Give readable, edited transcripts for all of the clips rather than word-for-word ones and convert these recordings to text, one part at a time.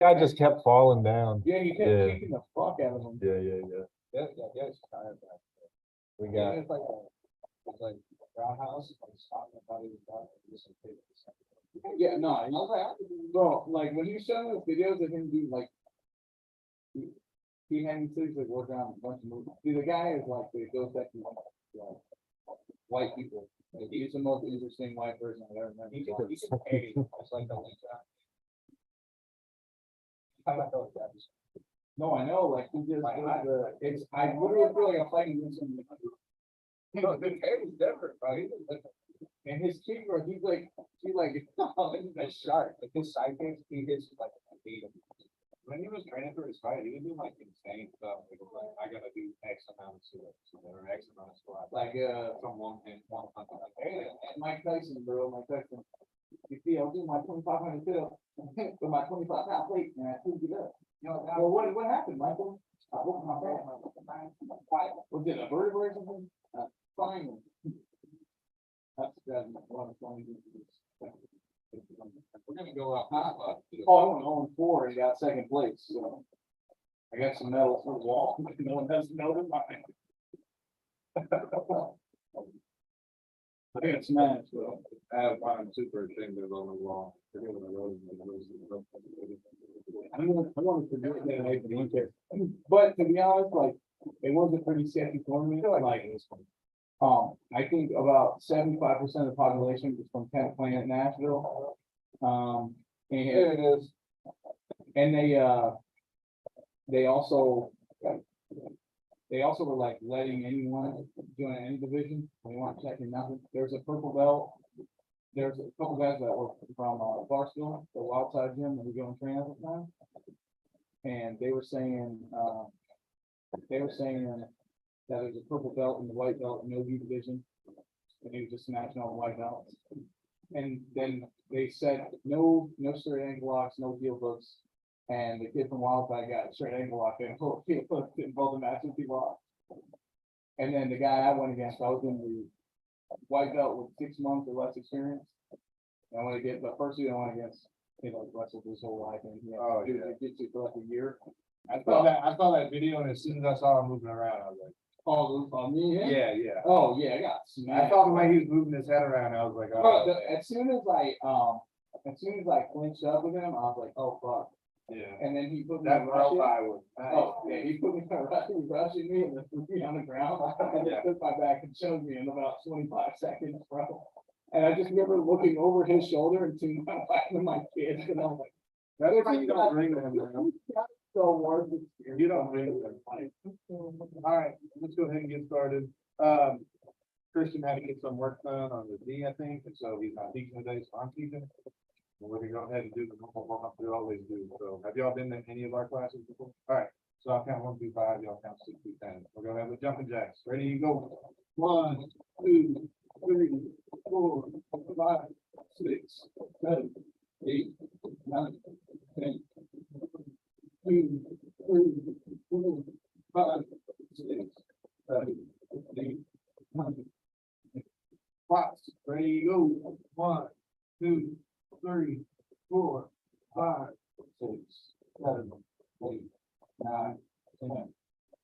Guy just kept falling down. Yeah, he kept Yeah. kicking the fuck out of him. That's tired. We got. It's like roundhouse. Yeah, no, bro, like when you show me videos of him do like he had me seriously work on a bunch of movies. See, the guy is like the ghost that like, white people. Like, he's the most interesting white person I've ever met. He's a pay. It's like the No, I know, like he just it's I literally feel like I'm fighting against him. No, the hair is different, bro. And his kick, bro, he's like, oh, this is a shark. Like his side kicks, he hits like a beat him. When he was training for his fight, he was doing like insane stuff. Like I gotta do X amount of sit-ups or X amount of squats. Like from one punch. Like, hey, and Mike Tyson, bro, Mike Tyson. You see, I was doing my 2,500 sit-ups with my 25-pound plate, and I couldn't get up. You know, well, what happened, Michael? I broke my back. Was it a vertebrae or something? Fine. That's one of the funny things. We're gonna go up. Oh, I went 0-4 and got second place, so. I got some medals for the wall. No one has medal in mine. I got smashed, so. I have mine super ashamed of on the wall. I want to forget that. But to be honest, like, it was a pretty sketchy tournament, like, I think about 75% of the population is from Planet Nashville. And it is. And they also were like letting anyone join any division. They weren't checking nothing. There's a purple belt. There's a couple guys that were from Barstool, the Wild Side Gym that we go and train all the time. And they were saying that there's a purple belt and the white belt in the OG division. And he was just smashing all the white belts. And then they said no straight ankle locks, no heel hooks. And the kid from Wildside got straight ankle lock and heel hooks in both the matches he lost. And then the guy I went against, I was in the white belt with 6 months or less experience. And I want to get the first year I went against, wrestled his whole life and it gets you for like a year. I saw that video, and as soon as I saw him moving around, I was like, oh, on me? Yeah. Oh, yeah, I got smashed. I saw the way he was moving his head around, I was like, oh. As soon as I clinched up with him, I was like, oh, fuck. Yeah. And then he put me in rushing. Oh, yeah, he put me in rushing me and then threw me on the ground. And just took my back and showed me in about 25 seconds, bro. And I just remember looking over his shoulder and seeing my wife and my kids, and I'm like, that's why you don't bring them, man. So worth it. You don't bring them. All right, let's go ahead and get started. Christian had to get some work done on the knee, I think, and so he's not teaching today, so I'm teaching. We're gonna go ahead and do the normal warm up we always do. So have y'all been in any of our classes before? All right, so I'll count 1 through 5, y'all count 6 through 10. We're gonna have the jumping jacks. Ready, you go. 1, 2, 3, 4, 5, 6, 7, 8, 9, 10. 2, 3, 4, 5, 6, 7, 8, 9. 5. Ready, go. 1, 2, 3, 4, 5, 6, 7, 8, 9, 10.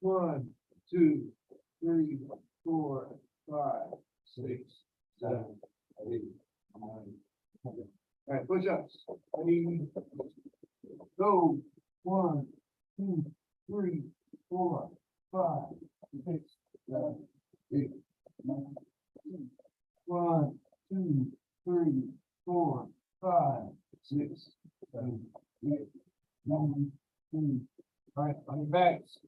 1, 2, 3, 4, 5, 6, 7, 8, 9, 10. All right, push ups. Ready, go. 1, 2, 3, 4, 5, 6, 7, 8, 9, 10. 1, 2, 3, 4, 5, 6, 7, 8, 9, 10. All right, on your backs.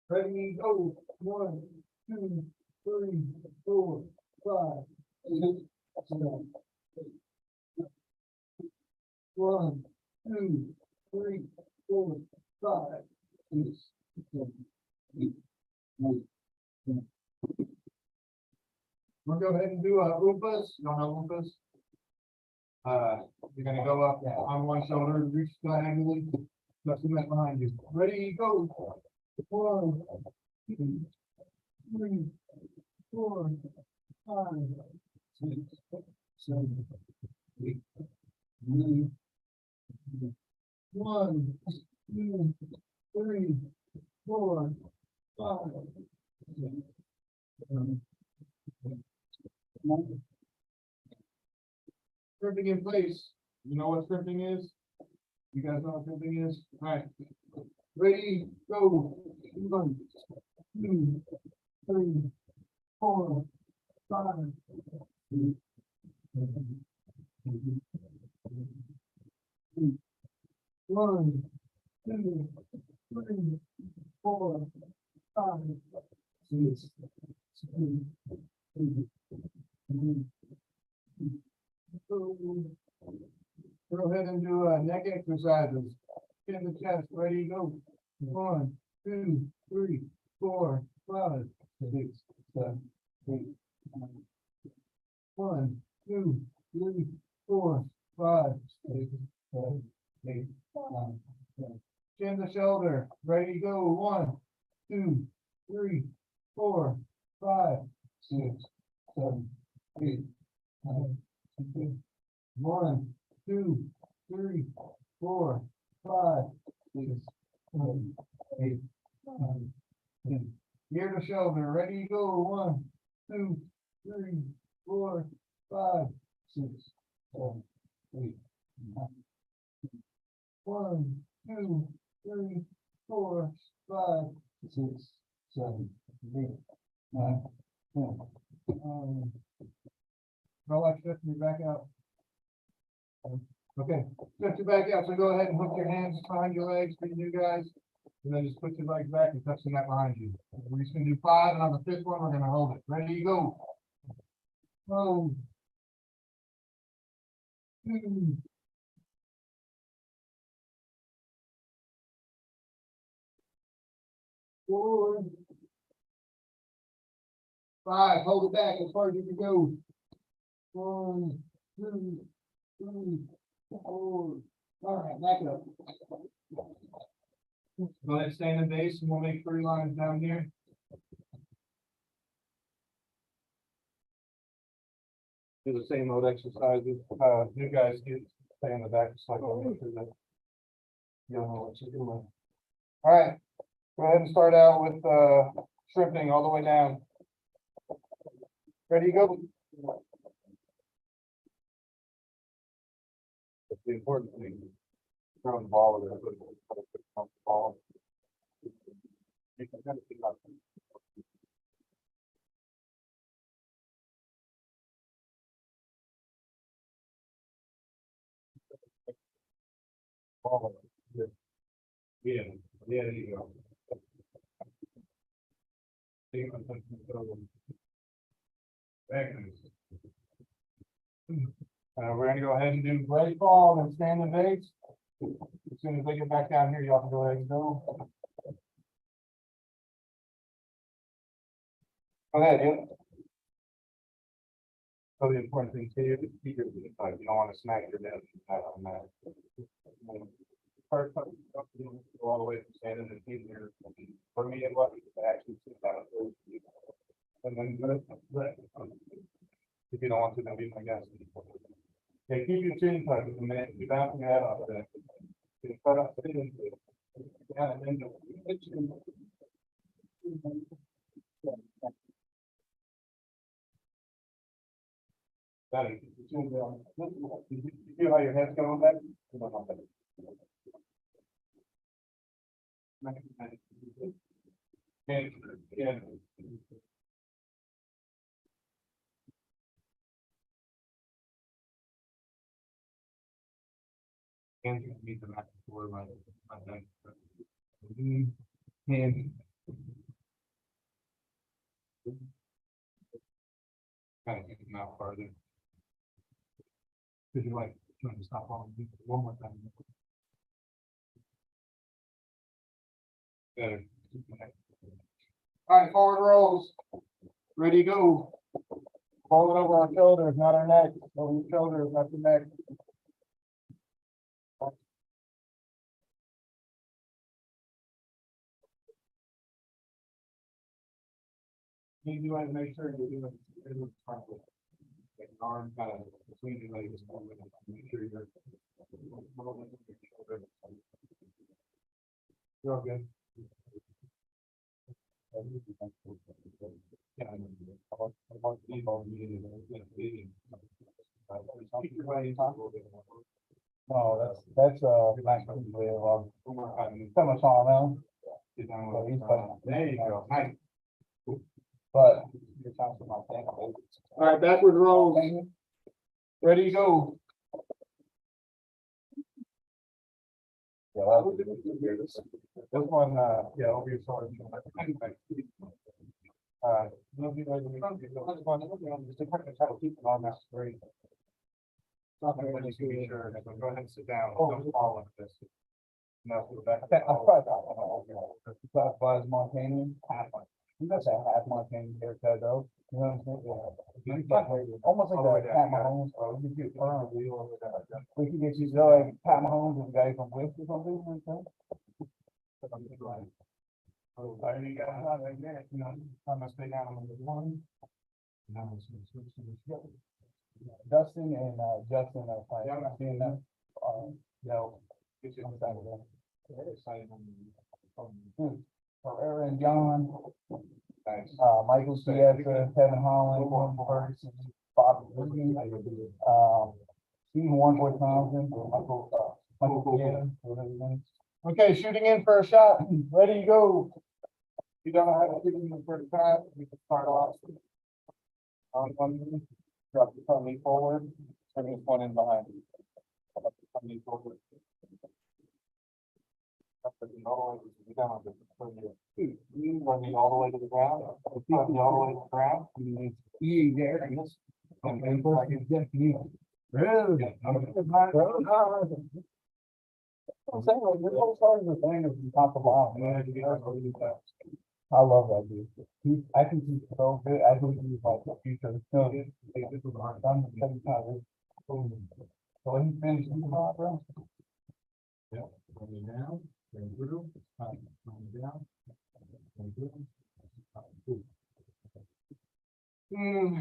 Ready, go. 1, 2, 3, 4, 5, 6, 7, 8. 1, 2, 3, 4, 5, 6, 7, 8, 9, 10. We'll go ahead and do Oompas. You don't know Oompas? You're gonna go up on one shoulder, reach diagonally, press the mat behind you. Ready, go. 1, 2, 3, 4, 5, 6, 7, 8, One, two, three, four, five. Stripping in place. You know what stripping is? You guys know what stripping is? Alright. Ready, go. 1, 2, 3, 4, 5. 1, 2, 3, 4, 5, 6, 7, 8, 9. Go ahead and do neck exercises. Chin the chest, ready, go. 1, 2, 3, 4, 5, 6, 7, 8, 9. 1, 2, 3, 4, 5, 6, 7, 8, 9, 10. Chin the shoulder, ready, go. 1, 2, 3, 4, 5, 6, 7, 8, 9, 10. 1, 2, 3, 4, 5, 6, 7, 8, 9, 10. Ear to shoulder, ready, go. 1, 2, 3, 4, 5, 6, 7, 8, 9. 1, 2, 3, 4, 5, 6, 7, 8, 9, 10. Relax, stretch me back out. Okay, stretch your back out. So go ahead and hook your hands behind your legs for you guys. And then just put your legs back and touch the mat behind you. We're just gonna do 5, and on the 5th one, we're gonna hold it. Ready, go. 1, 2, 4, 5. Hold it back as far as you can go. 1, 2, 3, 4. All right, back it up. Go ahead, stand in base, and we'll make 3 lines down here. Do the same old exercises. You guys get stay in the back just like make sure that you don't know what you're doing. All right, go ahead and start out with shrimping all the way down. Ready, go. That's the important thing. Throw the ball with it. Ball. You can kind of think about it. Ball. Yeah, there you go. We're gonna go ahead and do great ball and stand in base. As soon as they get back down here, y'all can go ahead and go. Go ahead, yeah. So the important thing here is keep your feet tight. You don't want to smack your head on that. First, go all the way from standing and feet here. For me, it was actually sit down. And then if you don't want to, then be my guest. Okay, keep your chin tight for a minute. You're bouncing your head off there. You put up the chin. Yeah, and then better. You feel how your head's going back? And, yeah. Hands can meet the back before my neck. And kind of get them out farther. Because you like trying to stop on one more time. Better. All right, forward rolls. Ready, go. Roll it over our shoulders, not our neck. Over your shoulders, not the neck. You want to make sure you're doing it properly. like an arm kind of between your legs, make sure you're. You're all good. Yeah. No, that's, Max Live, Summer Song now, There you go. Nice. but. All right, backward rolls. Ready to go. Yeah, this one, yeah, I'll be sorry. Just to keep it on that straight. Go ahead and sit down. Don't fall into this. No, I tried that one. Classifies Montana, half. You guys have half Montana haircut though. You know what I'm saying? Almost like a Pat Mahomes. You get firm. We can get you like Pat Mahomes and the guy from Wick or something like that. There you go. Right there, you know, I'm gonna stay down on number one. Dustin and Justin are playing. Yeah, I'm Seeing that. No. Get you- On Saturday. Herrera and John, Nice. Michael Siesta, Kevin Holland, Warren Ferguson, Bob Green, Steve Warrenboy Thompson, Michael Siesta, whatever his name is. Okay, shooting in for a shot, ready to go. You don't know how to shoot in the first time, we can start off. On one, drop the tummy forward, and this one in behind. Drop the tummy forward. Running all the way to the ground, running all the way to the ground. You there, I guess. And like it's just you. Really? I'm saying, like, this whole part of the thing is from top to bottom. I love that dude. I think he's so good. I think he's like the future. So, this was a hard time. So he finished the hot, bro. Yeah, coming down, going through, coming down. Going through. I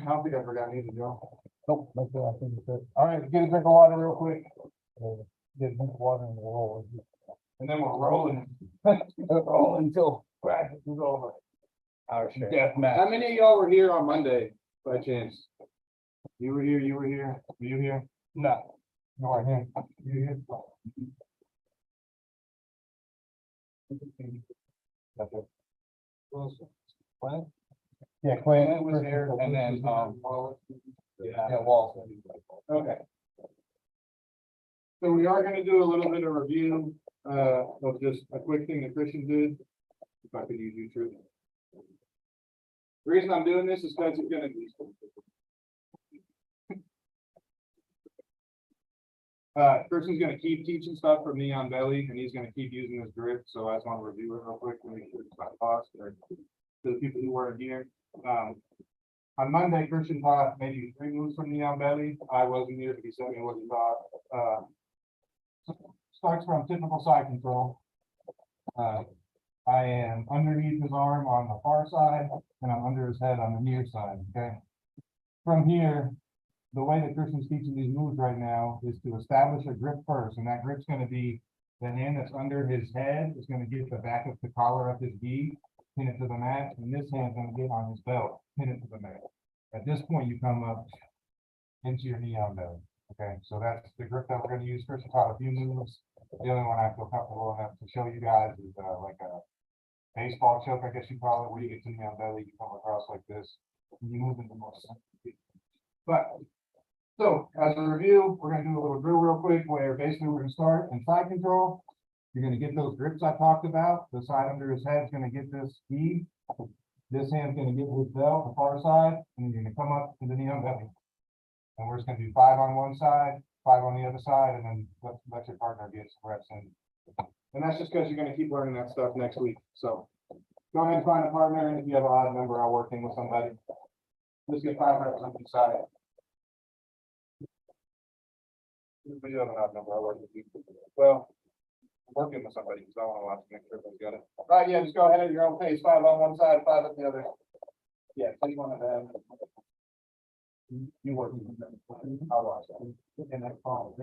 don't think I forgot either, Joe. Nope, that's it. I think it's it. All right, get a drink of water real quick. Get a drink of water and we'll roll. And then we're rolling. Roll until practice is over. Our death match. How many of y'all were here on Monday by chance? You were here, were you here? No. No, I can't. You here? Yeah, Clint. Clint was here, and then, Yeah, Wall. Okay. So we are gonna do a little bit of review, of just a quick thing that Christian did. If I could use you, Truth. The reason I'm doing this is because it's gonna be. Christian's gonna keep teaching stuff from Neon Belly, and he's gonna keep using this grip, so I just want to review it real quick to make sure it's not lost, or to the people who weren't here. On Monday, Christian taught maybe 3 moves from Neon Belly. I wasn't here to be showing what he taught. Starts from typical side control. I am underneath his arm on the far side, and I'm under his head on the near side, okay? From here, the way that Christian's teaching these moves right now is to establish a grip first, and that grip's gonna be the hand that's under his head is gonna get the back of the collar of his gi, pin it to the mat, and this hand's gonna get on his belt, pin it to the mat. At this point, you come up into your Neon Belly. Okay, so that's the grip that we're gonna use. Christian taught a few moves. The only one I feel comfortable enough to show you guys is like a baseball choke, I guess you call it, where you get to Neon Belly, you come across like this, and you move into more center. But, so as a review, we're gonna do a little drill real quick where basically we're gonna start in side control. You're gonna get those grips I talked about. The side under his head is gonna get this gi. This hand's gonna get his belt, the far side, and you're gonna come up to the Neon Belly. And we're just gonna do 5 on one side, 5 on the other side, and then let your partner get some reps in. And that's just because you're gonna keep learning that stuff next week, so. Go ahead and find a partner, and if you have an odd number, I'll working with somebody. Just get 5 reps on each side. If you have an odd number, I'll work with you. Well, I'm working with somebody, because I wanna watch, make sure everybody's got it. Right, yeah, just go ahead at your own pace, 5 on one side, 5 on the other. Yeah, take one of them. You work. I'll watch that. And that call.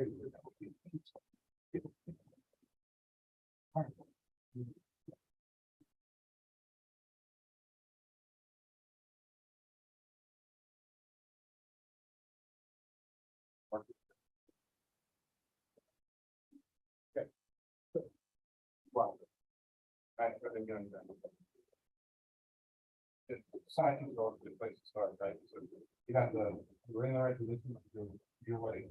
Well. I think you're done. Sign is always a good place to start, right? So you have the, you're in the right position, you're waiting.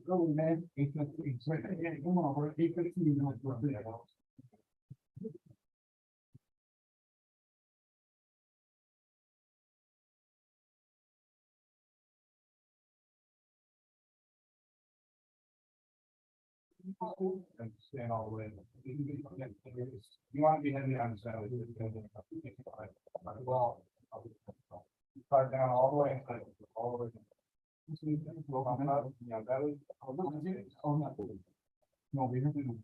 Go, man. 8:15. Come on, we're 8:15. And stand all the way. You want to be heavy on the side. Well. Start down all the way. All the way. Yeah, that was. Oh, no. No, we have to.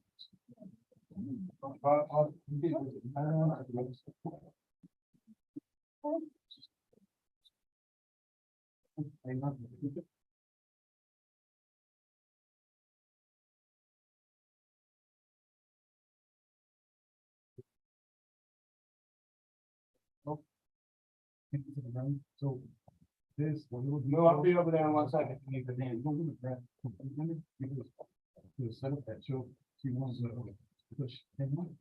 So this. No, I'll be over there in 1 second. You need the name. To set up that show, she wants to push. And then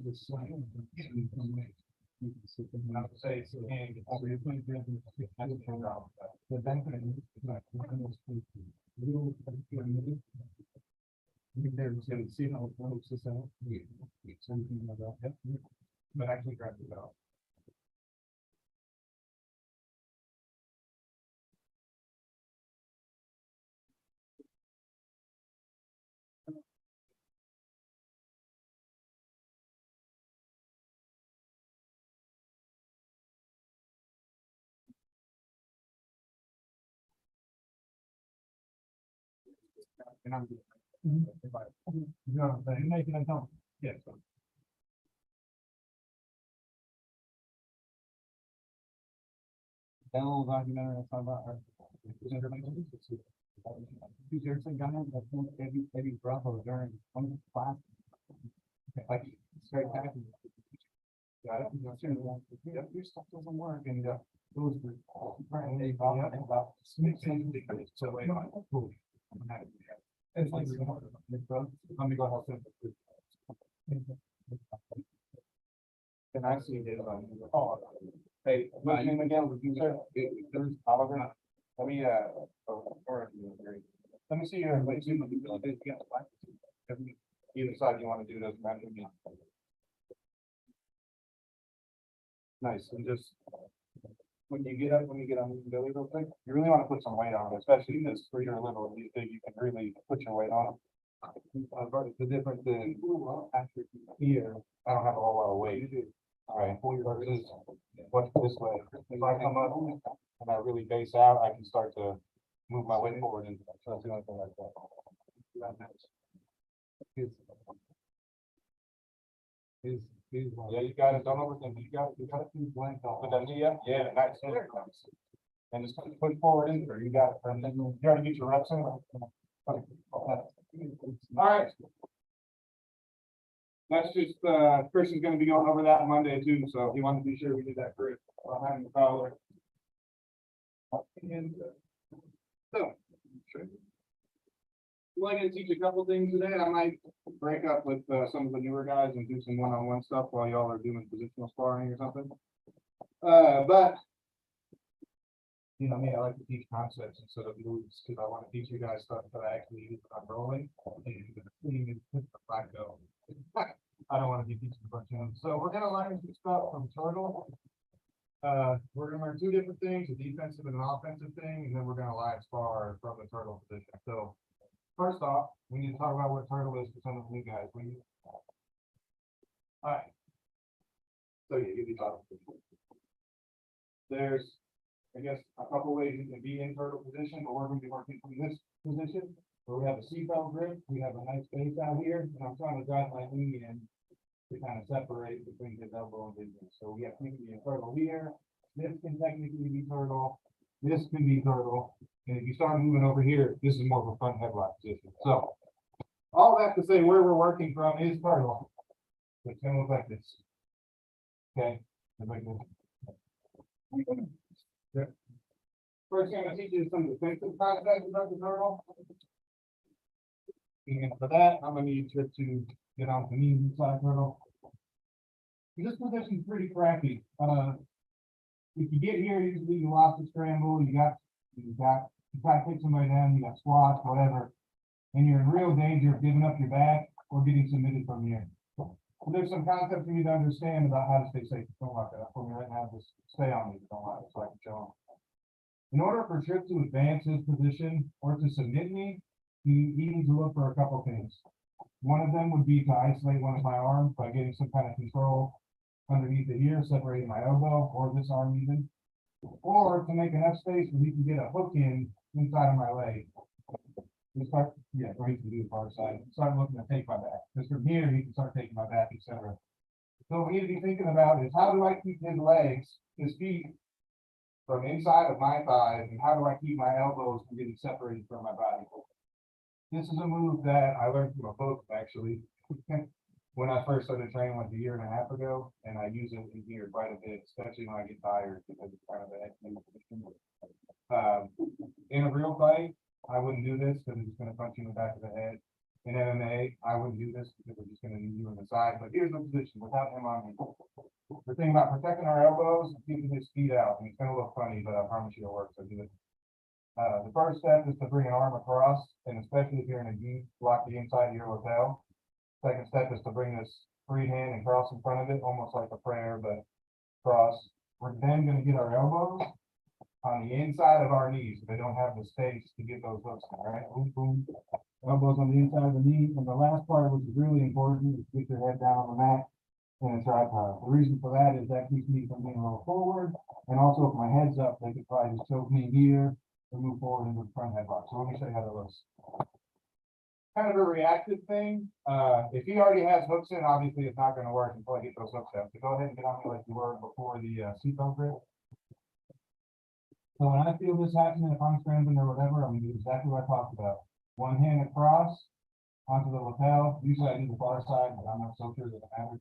the slide. I would say, so, and the benefit. There's gonna see how it works this out. Something like that. But actually grab it out. And I'm. No, but you make it uncomfortable. Yes. That little documentary I talked about. There's a guy that Eddie Bravo during one of the class. Like, straight back. Got it. Yep, your stuff doesn't work and, those were. So wait. It's like, let me go help him. And I see it. Oh, hey, my name again, there's Oliver. Let me, let me see your, like, either side you want to do those. Nice, and just. When you get on the belly real quick, you really want to put some weight on it, especially in this freezer little, you think you can really put your weight on it. The difference is, here, I don't have a whole lot of weight. Alright, versus what's this way, if I come up and I really base out, I can start to move my weight forward and try to do anything like that. Yeah, you got it, don't overthink, you got it, but then, yeah, nice. And just push forward in there, you got it, and then you already get your reps in. All right. That's just, Chris is gonna be going over that Monday too, so he wanted to be sure we did that correct behind the collar. And, so. Like to teach a couple things today. I might break up with some of the newer guys and do some one-on-one stuff while y'all are doing positional sparring or something. But you know me, I like to teach concepts instead of moves because I want to teach you guys stuff that I actually use when I'm rolling. I don't want to be teaching a bunch of them. So we're gonna learn some stuff from Turtle. We're gonna learn two different things: a defensive and an offensive thing, and then we're gonna live spar from the Turtle position. So. First off, we need to talk about what Turtle is for some of the new guys. All right. So yeah, you talk. There's, I guess, a couple ways you can be in Turtle position, but we're going to be working from this position, where we have a seatbelt grip, we have a nice space out here, and I'm trying to drive my knee in to kind of separate between his elbow and his knee. So we have to be a turtle here, this can technically be turtle, this can be turtle, and if you start moving over here, this is more of a front headlock position. So all that to say where we're working from is turtle. It's gonna look like this. Okay. Everybody good? Yeah. First, I'm gonna teach you some defensive concepts about the turtle. And for that, I'm gonna need you to get on the knees inside turtle. This position's pretty crappy. If you get here, usually you lost the scramble, you try to take somebody down, you got squats, whatever. And you're in real danger of giving up your back or getting submitted from here. So there's some concepts you need to understand about how to stay safe. Don't lock it up for me right now, just stay on me, don't lock it, so I can show them. In order for Trip to advance his position or to submit me, he needs to look for a couple things. One of them would be to isolate one of my arms by getting some kind of control underneath the ear, separating my elbow or this arm even. Or to make enough space where he can get a hook in inside of my leg. We start, yeah, or he can do the far side, start looking to take my back. Because from here, he can start taking my back, etc. So what we need to be thinking about is how do I keep his legs, his feet from inside of my thighs, and how do I keep my elbows from getting separated from my body? This is a move that I learned from a book, actually, when I first started training like a year and a half ago, and I use it in here quite a bit, especially when I get tired, because it's kind of in a real fight, I wouldn't do this because it's gonna punch you in the back of the head. In MMA, I wouldn't do this because we're just gonna need you in the side, but here's the position without him on me. The thing about protecting our elbows, keeping his feet out, and it's gonna look funny, but I promise you it works, I do it. The first step is to bring an arm across, and especially if you're in a gi, block the inside of your lapel. Second step is to bring this free hand and cross in front of it, almost like a prayer, but cross. We're then gonna get our elbows on the inside of our knees, so they don't have the space to get those hooks in, right? Boom, boom. Elbows on the inside of the knee, and the last part, which is really important, is get your head down on the mat in a tripod. The reason for that is that keeps me from being a little forward, and also if my head's up, they could probably just choke me here and move forward into the front headlock. So let me show you how that looks. Kind of a reactive thing. If he already has hooks in, obviously it's not gonna work until I get those hooks out. So go ahead and get on me like you were before the seatbelt grip. So when I feel this happening, if I'm scrambling or whatever, I'm gonna do exactly what I talked about. One hand across onto the lapel. Usually I do the far side, but I'm not so sure that it matters.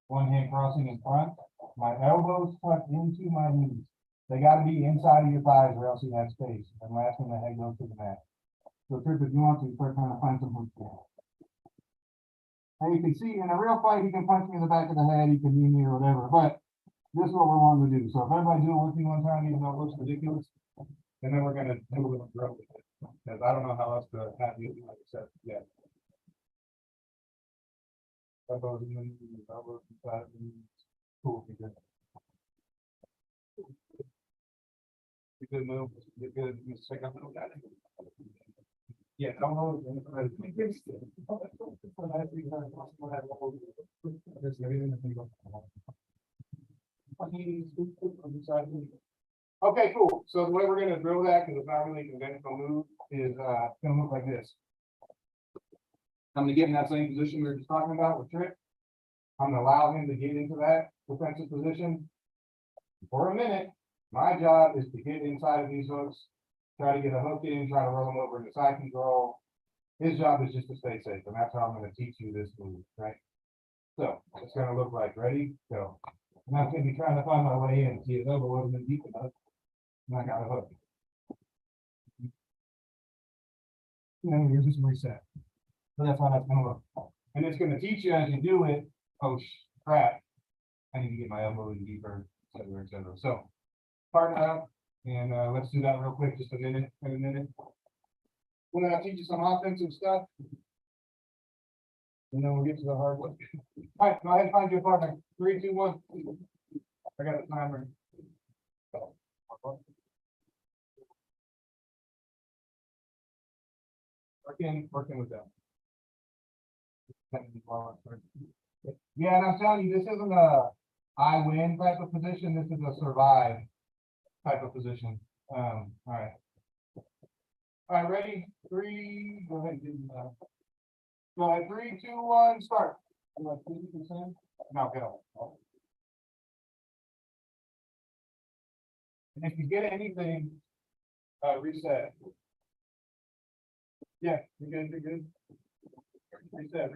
One hand crossing in front. My elbows tucked into my knees. They gotta be inside of your thighs or else you have space. And last one, the head goes to the mat. So Trip, if you want to, start trying to find some hooks there. And you can see in a real fight, he can punch me in the back of the head, he can knee me or whatever, but this is what we're wanting to do. So if everybody do it with me one time, even though it looks ridiculous, and then we're gonna do a little drill with it. Because I don't know how else to have you, like I said, yeah. Elbows in the knees, elbows inside the knees. Cool, be good. Be good move, be good, just check out the guy. Yeah, don't hold it. Okay, cool. So the way we're gonna drill that, because it's not really a conventional move, is gonna look like this. I'm gonna get in that same position we were just talking about with Trip. I'm gonna allow him to get into that defensive position. For a minute, my job is to get inside of these hooks, try to get a hook in, try to roll them over into side control. His job is just to stay safe, and that's how I'm gonna teach you this move, right? So it's gonna look like, ready, go. I'm not gonna be trying to find my way in, see his elbow wasn't in deep enough. And I got a hook. And you're just reset. So that's how that's gonna look. And it's gonna teach you as you do it, oh crap, I need to get my elbow in deeper, et cetera, et cetera. So partner up, and let's do that real quick, just a minute, and a minute. We're gonna teach you some offensive stuff. And then we'll get to the hard work. All right, go ahead and find your partner. 3, 2, 1. I got a timer. Working with them. Yeah, and I'm telling you, this isn't a I win type of position. This is a survive type of position. All right. All right, ready? Three, go ahead. Go ahead, 3, 2, 1, start. You like 50%? No, go. And if you get anything, reset. Yeah, you're good, you're good. Reset.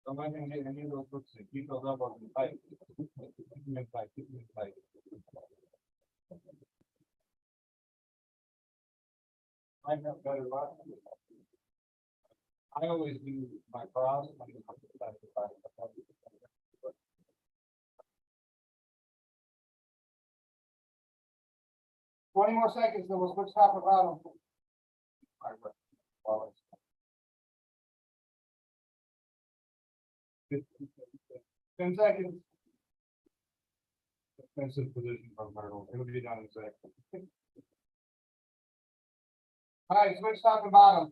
I'm not gonna get any of those books, keep those up on the pipe. Keep them in tight, keep them in tight. I have better luck. I always do my cross. 20 more seconds, then we'll switch top and bottom. 10 seconds. Defensive position from Turtle. It'll be done in a second. All right, switch top and bottom.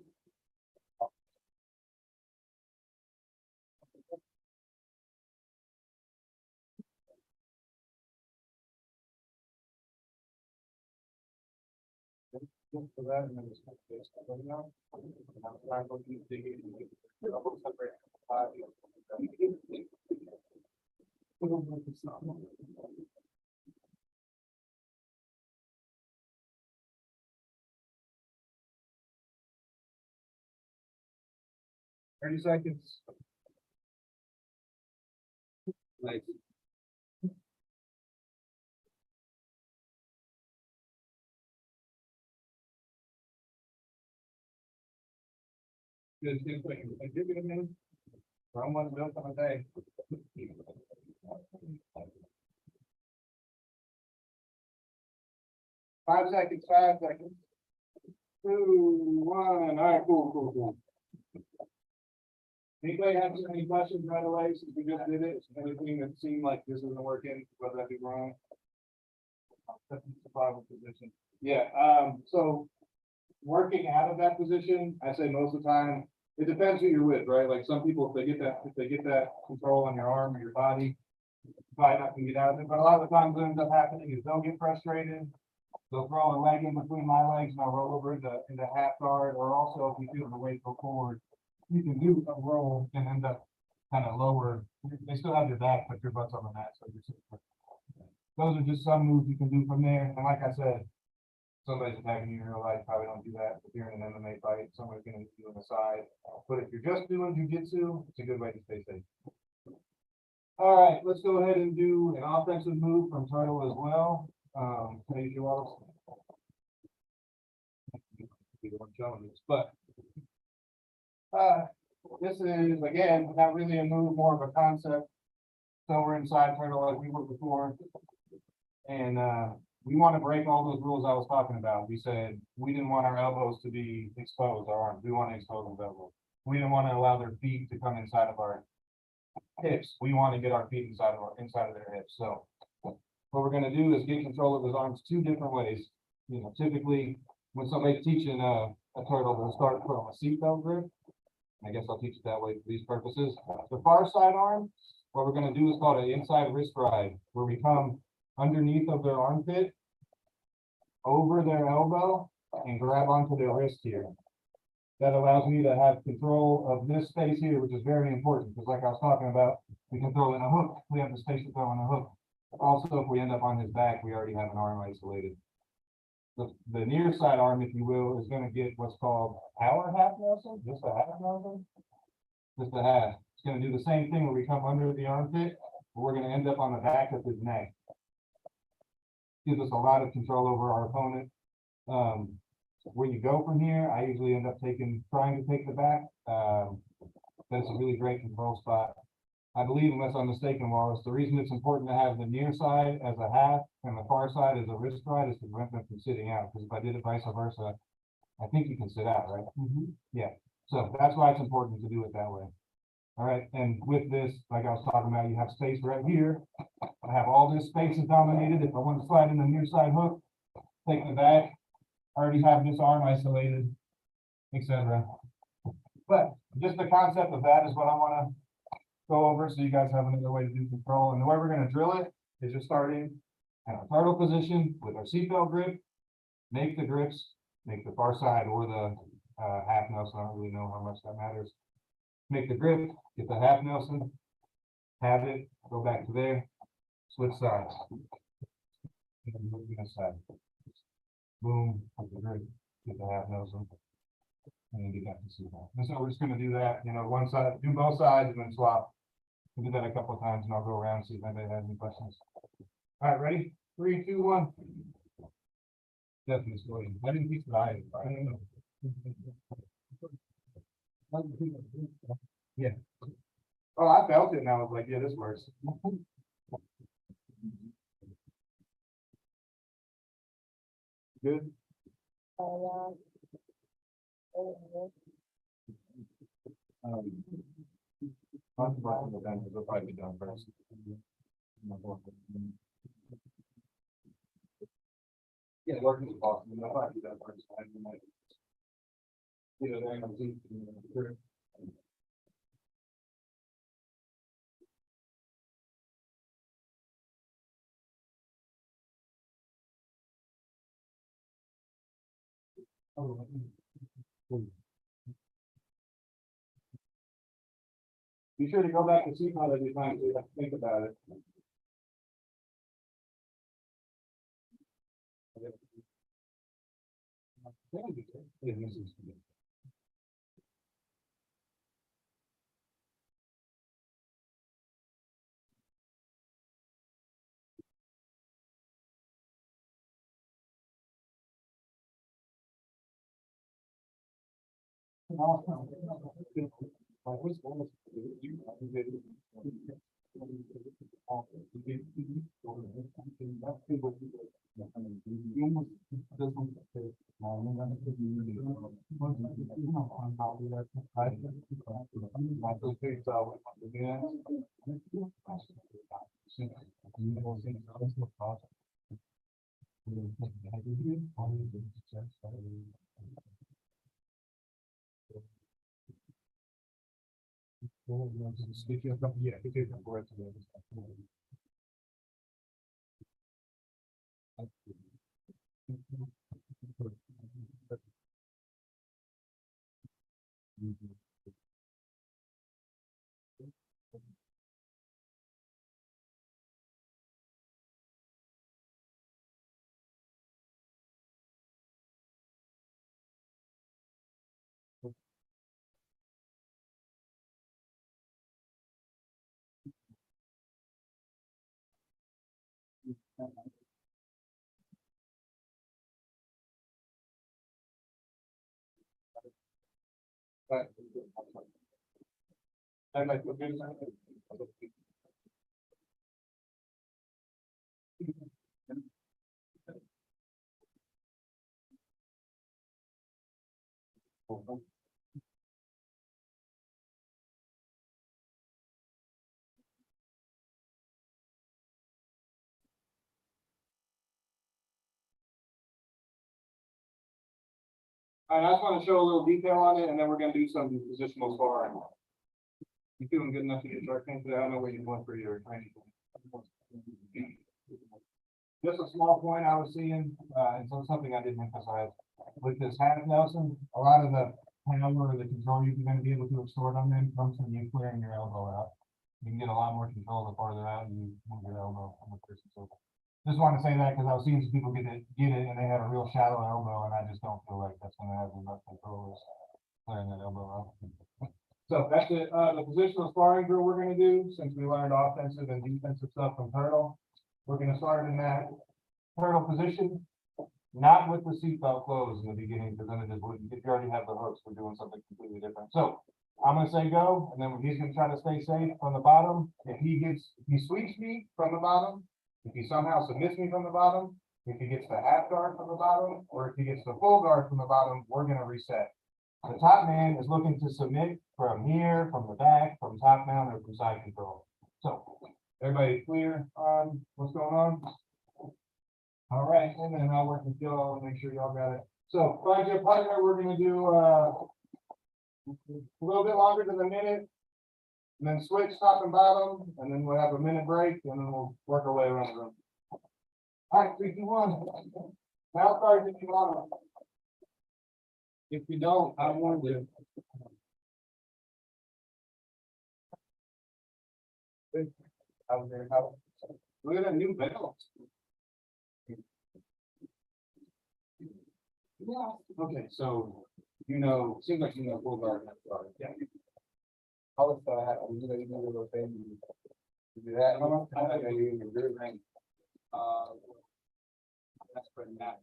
Just for that, and then just put this right now. And I'm trying to dig in. Thirty seconds. Nice. Good, I give it a minute. We're almost done for the day. 5 seconds, 5 seconds. 2, 1, all right, cool. Anybody have any questions right away, since we just did it, anything that seemed like this isn't working, whether that be wrong? Survival position. Yeah, so working out of that position, I say most of the time, it depends who you're with, right? Like some people, if they get that control on your arm or your body, probably not gonna get out of it, but a lot of the times what ends up happening is they'll get frustrated. They'll throw a leg in between my legs and I'll roll over into half guard, or also if you feel the weight go forward, you can do a roll and end up kind of lower. They still have your back, but your butt's on the mat, so you're sitting. Those are just some moves you can do from there. And like I said, somebody's attacking you in real life, probably don't do that. If you're in an MMA fight, somebody's gonna hit you on the side. But if you're just doing jujitsu, it's a good way to stay safe. All right, let's go ahead and do an offensive move from Turtle as well. Thank you all. But this is again not really a move, more of a concept. So we're inside Turtle like we were before, and we want to break all those rules I was talking about. We said we didn't want our elbows to be exposed, our arms. We want to expose those elbows. We didn't want to allow their feet to come inside of our hips. We want to get our feet inside of their hips. So what we're going to do is get control of his arms 2 different ways. You know, typically when somebody's teaching a turtle, they'll start from a seatbelt grip. I guess I'll teach it that way for these purposes. The far side arm, what we're going to do is called an inside wrist ride, where we come underneath of their armpit, over their elbow, and grab onto their wrist here. That allows me to have control of this space here, which is very important, because like I was talking about, we can throw in a hook. We have the space to throw in a hook. Also, if we end up on his back, we already have an arm isolated. The near side arm, if you will, is going to get what's called our half Nelson, just a half Nelson, just a half. It's going to do the same thing where we come under the armpit, but we're going to end up on the back of his neck. Gives us a lot of control over our opponent. Where you go from here, I usually end up trying to take the back. That's a really great control spot. I believe, unless I'm mistaken, Wallace, the reason it's important to have the near side as a half and the far side as a wrist ride is to prevent them from sitting out. Because if I did it vice versa, I think you can sit out, right? Yeah. So that's why it's important to do it that way. All right. And with this, like I was talking about, you have space right here. I have all this space is dominated. If I want to slide in the near side hook, take the back, I already have this arm isolated, etc. But just the concept of that is what I want to go over, so you guys have another way to do control. And the way we're going to drill it is just starting and our turtle position with our seatbelt grip. Make the grips, make the far side or the, half Nelson, I don't really know how much that matters. Make the grip, get the half Nelson, have it, go back to there, switch sides. And then move this side. Boom, put the grip, get the half Nelson. And then get back to seatbelt. And so we're just gonna do that, you know, one side, do both sides and then swap. We'll do that a couple of times and I'll go around and see if anybody has any questions. All right, ready? 3, 2, 1. Definitely slow. I didn't teach that. I don't know. Yeah. Oh, I felt it and I was like, yeah, this works. Good. I'll probably be done first. Yeah, working is possible. I'll probably do that first. You know, they're gonna see. Be sure to go back and see how every time so you have to think about it. Speaking of, yeah, I like the good side. All right, I just want to show a little detail on it, and then we're gonna do some positional sparring. You feeling good enough to get your thing today? I don't know where you're going for your training. Just a small point I was seeing, and so something I didn't emphasize, with this half Nelson, a lot of the power or the control you're gonna be able to extort on them comes from you clearing your elbow out. You can get a lot more control the farther out you move your elbow on the person. So just want to say that because I was seeing some people get it, and they have a real shallow elbow, and I just don't feel like that's gonna have enough control as clearing that elbow out. So that's the positional sparring drill we're gonna do, since we learned offensive and defensive stuff from Turtle. We're gonna start in that turtle position, not with the seatbelt closed in the beginning, because then it just wouldn't, if you already have the hooks, we're doing something completely different. So I'm gonna say go, and then he's gonna try to stay safe from the bottom. If he sweeps me from the bottom, if he somehow submits me from the bottom, if he gets the half guard from the bottom, or if he gets the full guard from the bottom, we're gonna reset. The top man is looking to submit from here, from the back, from top down, or from side control. So, everybody clear on what's going on? All right, and then I'll work with y'all and make sure y'all got it. So, find your partner, we're gonna do, a little bit longer than a minute. And then switch top and bottom, and then we'll have a minute break, and then we'll work our way around the room. All right, 3, 2, 1. Now start if you want. If you don't, I want to. I was there, how? Look at that new bell. Yeah. Okay, so, seems like full guard. Yeah. I was, you know, you do a little thing. You do that. I think you use your good ring. That's for that.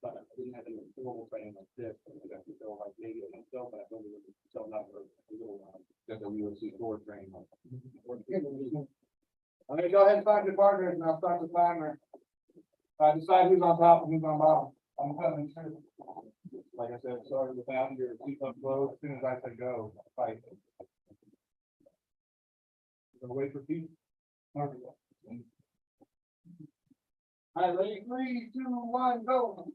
But I didn't have any formal training like this, and I got to go like maybe it myself, but I only was still not for a little while. Then the UFC board training. I'm gonna go ahead and find your partners and I'll start the timer. Decide who's on top and who's on bottom. I'm coming through. Like I said, sorry without your seat up close, as soon as I said go, fight. Gonna wait for Pete. All right, ready, 3, 2, 1, go.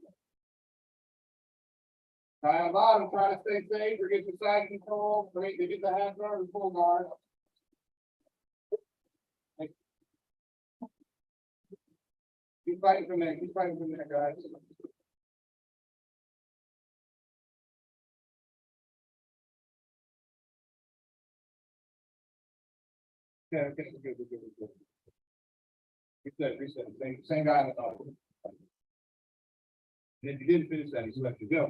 Guy on bottom, try to stay safe or get the side control, wait to get the half guard and full guard. Keep fighting from there, guys. Yeah, okay, we're good. Reset, same guy in the top. And if you didn't finish that, he's left to go.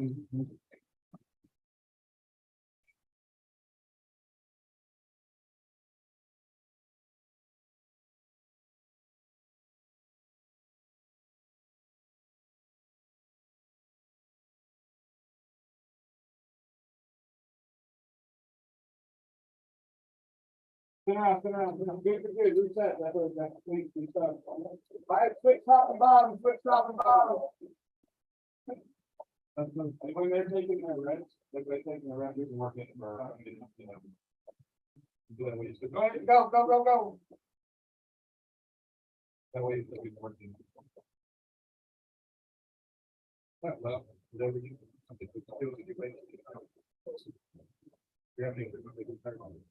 Sit around. Good. Reset. That's sweet. Reset. All right, switch top and bottom. That's good. When they're taking their rest, we can work it for, do that way. So go ahead, go. That way we can work it. Well, whatever you. You're having a good time on it.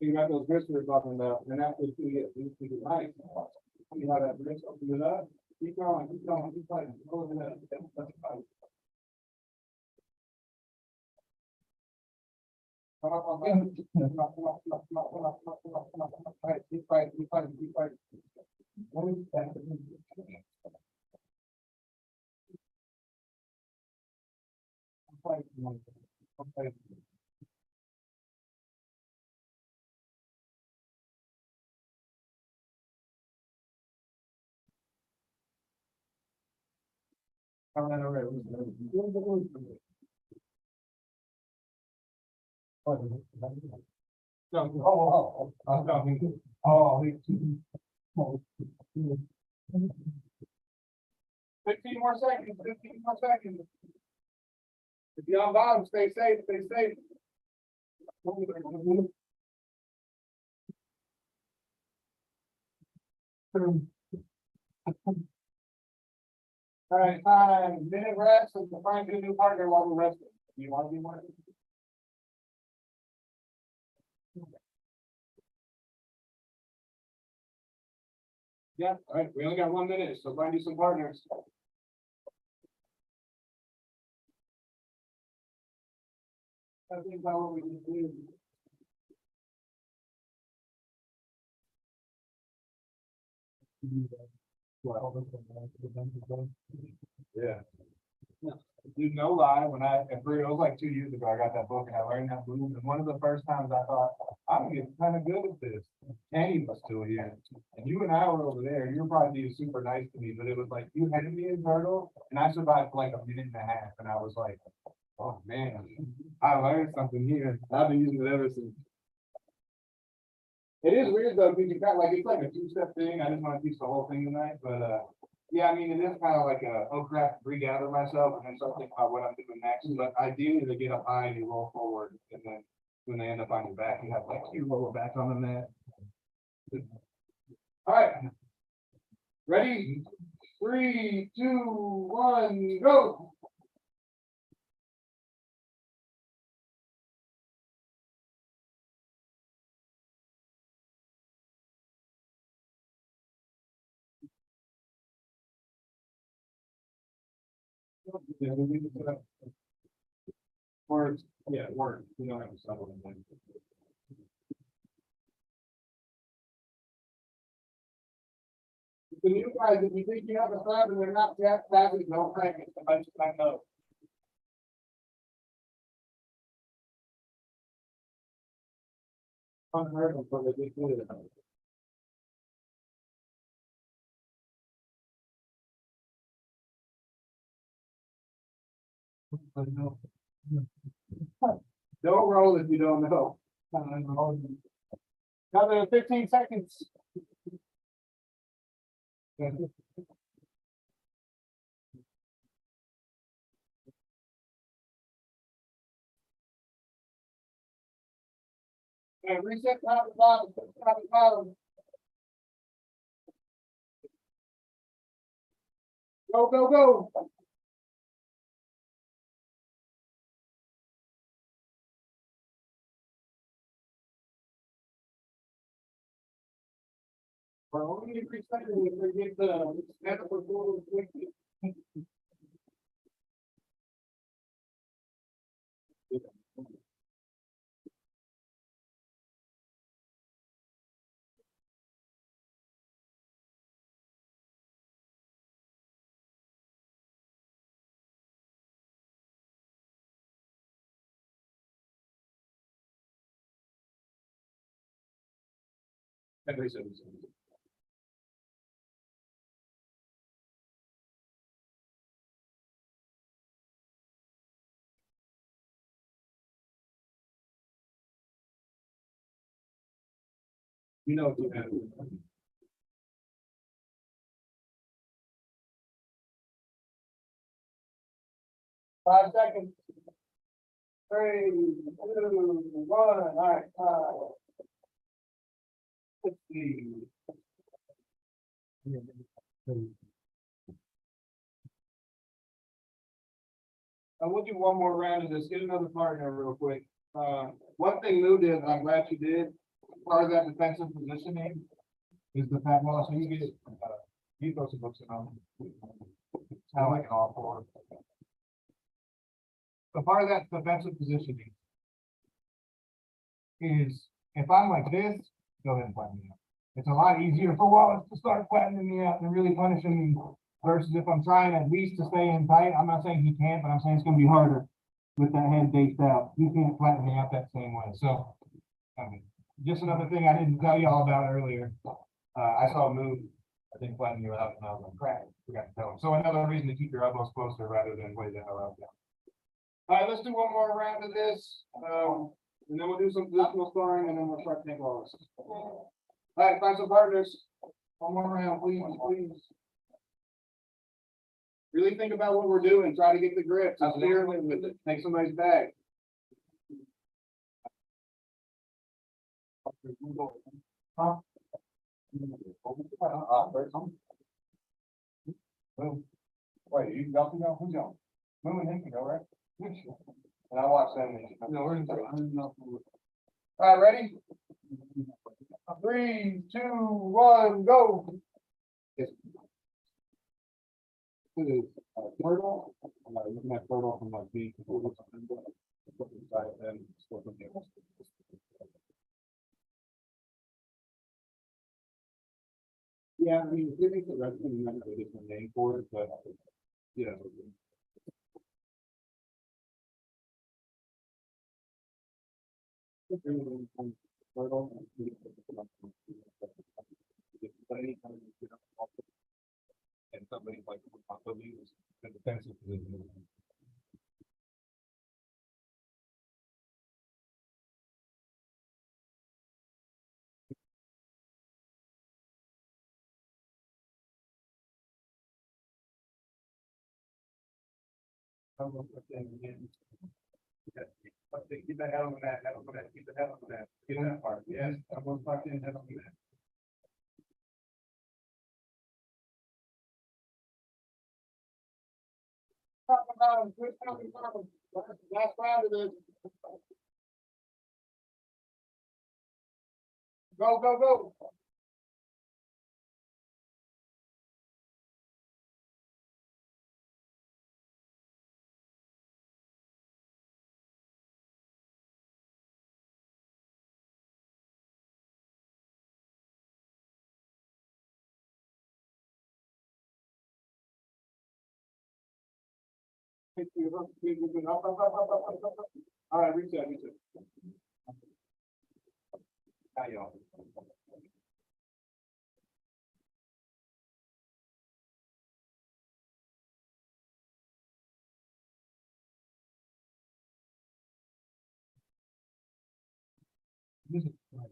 You got those grits we're talking about, and after you get nice. You know that grits open it up. Keep going, keep fighting. Open it up. That's fine. Come up. All right, keep fighting. Okay. No. 15 more seconds. If you're on bottom, stay safe. All right, time, minute rest, and find a new partner while we're resting. Do you want to be one? Yeah, all right, we only got 1 minute, so find you some partners. I think about what we can do. Yeah. Dude, no lie, it was like 2 years ago, I got that book and I learned that move, and one of the first times I thought, I'm getting kind of good at this. Kenny was still here, and you and I were over there, you were probably being super nice to me, but it was like, you handed me a turtle, and I survived for like a minute and a half, and I was like, oh man, I learned something here, I've been using it ever since. It is weird though, because you got like, it's like a 2-step thing, I didn't want to teach the whole thing tonight, but yeah, I mean, it is kind of like oh crap, regather myself and then start thinking about what I'm doing next, but ideally they get up high and you roll forward, and then when they end up on your back, you have like your lower back on the mat. All right. Ready? 3, 2, 1, go. Yeah, we need to put up. Words, yeah, words, we don't have to settle them. The new guys, if you think you have a threat and they're not that savvy, don't crank it. I know. Unheard of, but they did it. Don't roll if you don't know. Another 15 seconds. And reset top to bottom, top to bottom. Go, go, go. Well, only if we get the medical board quickly. Everything's. 5 seconds. 3, 2, 1, all right, let's see. We'll do one more round of this, get another partner real quick. One thing Lou did, and I'm glad she did, part of that defensive positioning is the fact, well, so you get, you throw some books in on. Sound like an all four. So part of that defensive positioning is, if I'm like this, go ahead and flatten me out. It's a lot easier for Wallace to start flattening me out and really punishing me versus if I'm trying at least to stay in tight. I'm not saying he can't, but I'm saying it's gonna be harder with that head baked out. He can't flatten me out that same way. So, just another thing I didn't tell you all about earlier. I saw a move, I think flatten you out, and I was like, crap, forgot to tell him. So another reason to keep your elbows closer rather than way the hell out down. All right, let's do one more round of this. And then we'll do some positional sparring, and then we'll start taking all this. All right, find some partners. One more round, please, please. Really think about what we're doing. Try to get the grip. Experiment with it. Take somebody's bag. Huh? Wait, you got to go? Who's going? Moon and him can go, right? And I watch them. No, we're in. All right, ready? 3, 2, 1, go. Fertile, you can have fertile from like the. Yeah, I mean, we think the rest of them have a different name for it, but, yeah. Fertile. And somebody like, the defensive position. Keep the head on the mat, head on the mat, keep the head on the mat, get that part, yes, everyone's locked in, head on the mat. Last round of this. Go, go, go. All right, reset. Now y'all. This is right.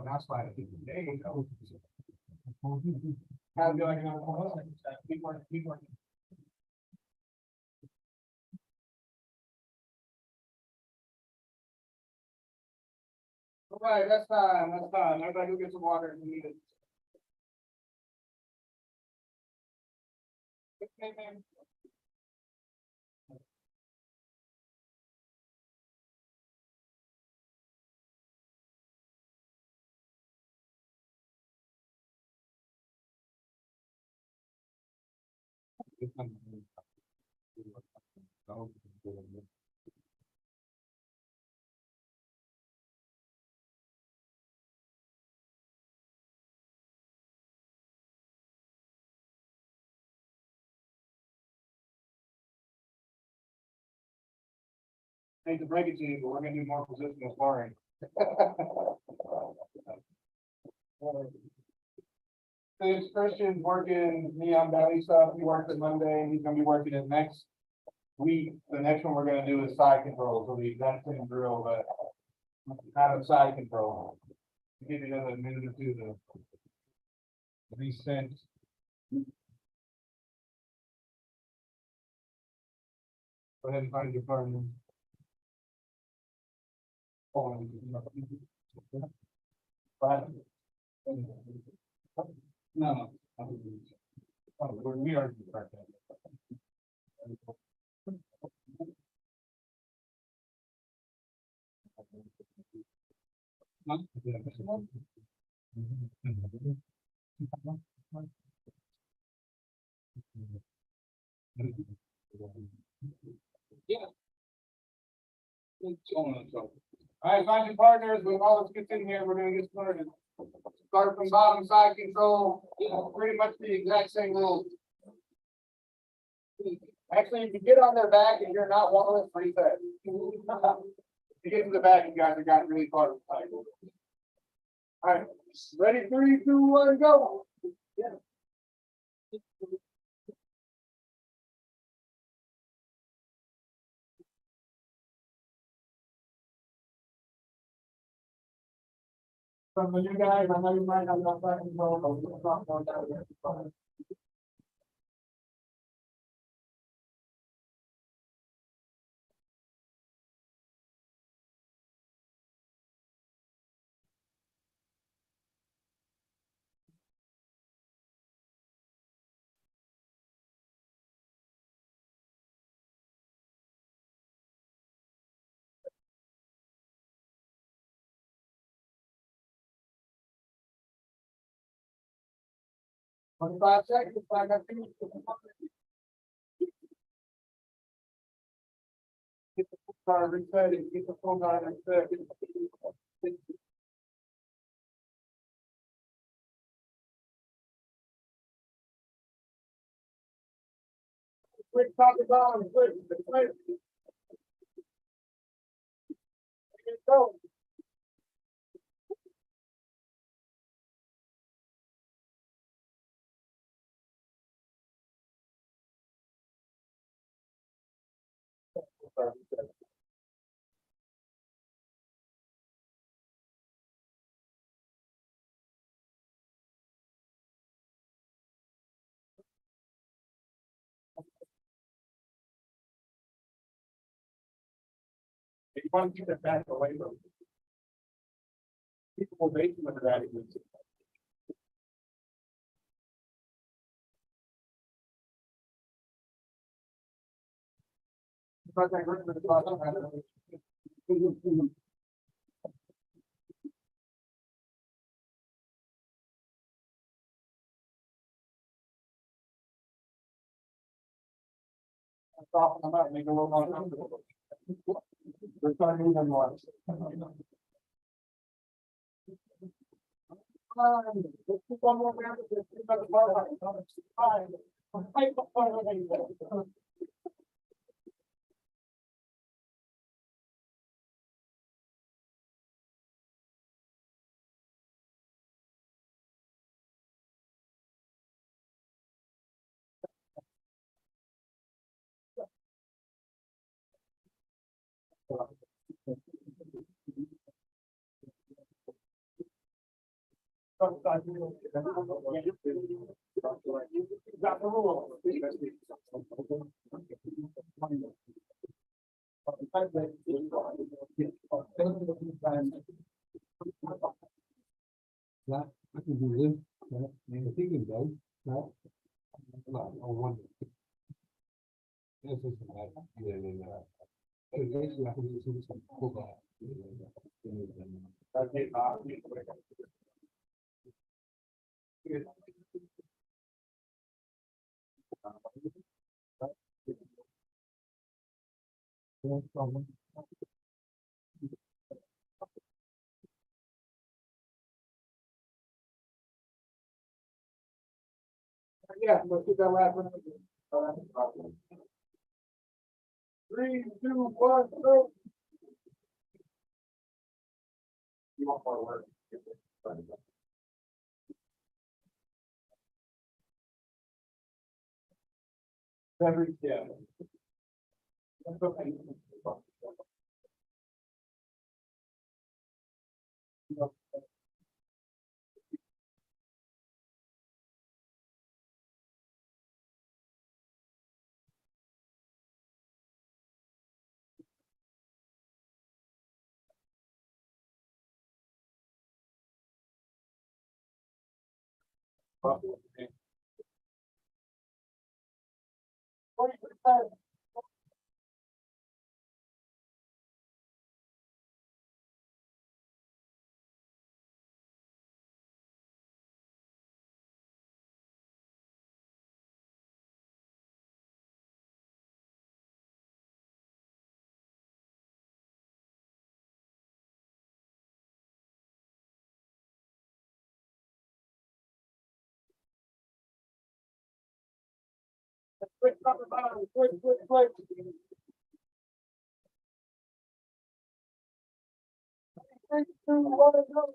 That's why I think. How do I know? Keep working, keep working. All right, that's time, that's time. Everybody go get some water if you need it. Okay, man. Hate to break it to you, but we're gonna do more positional sparring. Since Christian's working Neon Valley stuff, he works it Monday, he's gonna be working it next week. The next one we're gonna do is side control, so the exact same drill, but kind of side control. Give you another minute or two to reset. Go ahead and find your partner. Oh, but. No. We are. Yeah. All right, find your partners, with all let's get in here, we're gonna get started. Start from bottom, side control, pretty much the exact same rules. Actually, if you get on their back and you're not one of them, reset. To get to the back, you guys are got really far from the side. All right, ready, 3, 2, 1, go. Yeah. From the new guys, I know you might have not side control, but we'll talk more about it. Twenty-five seconds, I got to. Get the full car reset, get the full car reset. Quick, top to bottom, quick, quick. Go. You want to keep it back away from. People will make you with that. Stop them out, make a little more comfortable. We're trying to move them once. Let's keep one more round of this. We've got a lot of time. Got the rule. That, I can do this, that, and the thinking though, that. No, I wonder. This is bad, yeah, yeah, yeah. Basically, I can do this, pull back. No problem. Yeah, let's get that last one. 3, 2, 1, go. You want more work? Every, yeah. That's okay. Quick, quick. 3, 2, 1, go.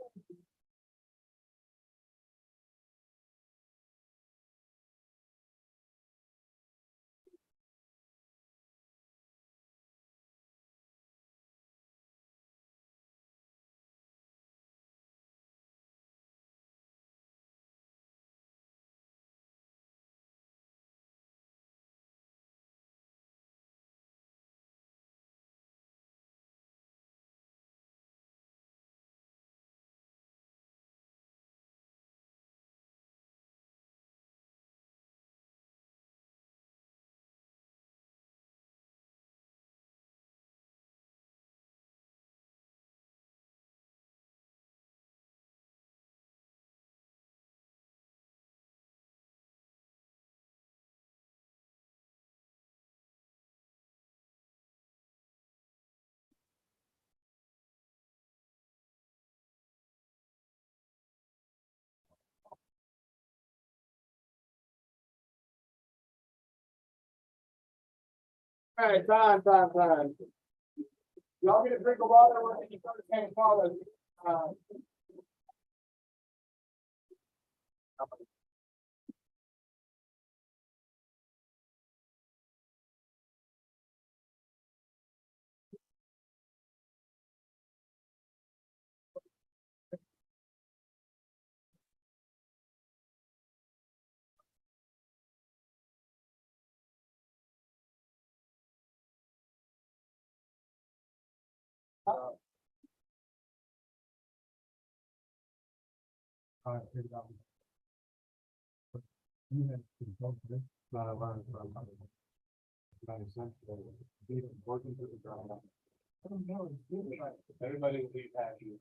All right, time. Y'all get a drink of water when you start to follow. All right, figure it out. You have to control this, not a line, Working through the ground. Everybody will be happy.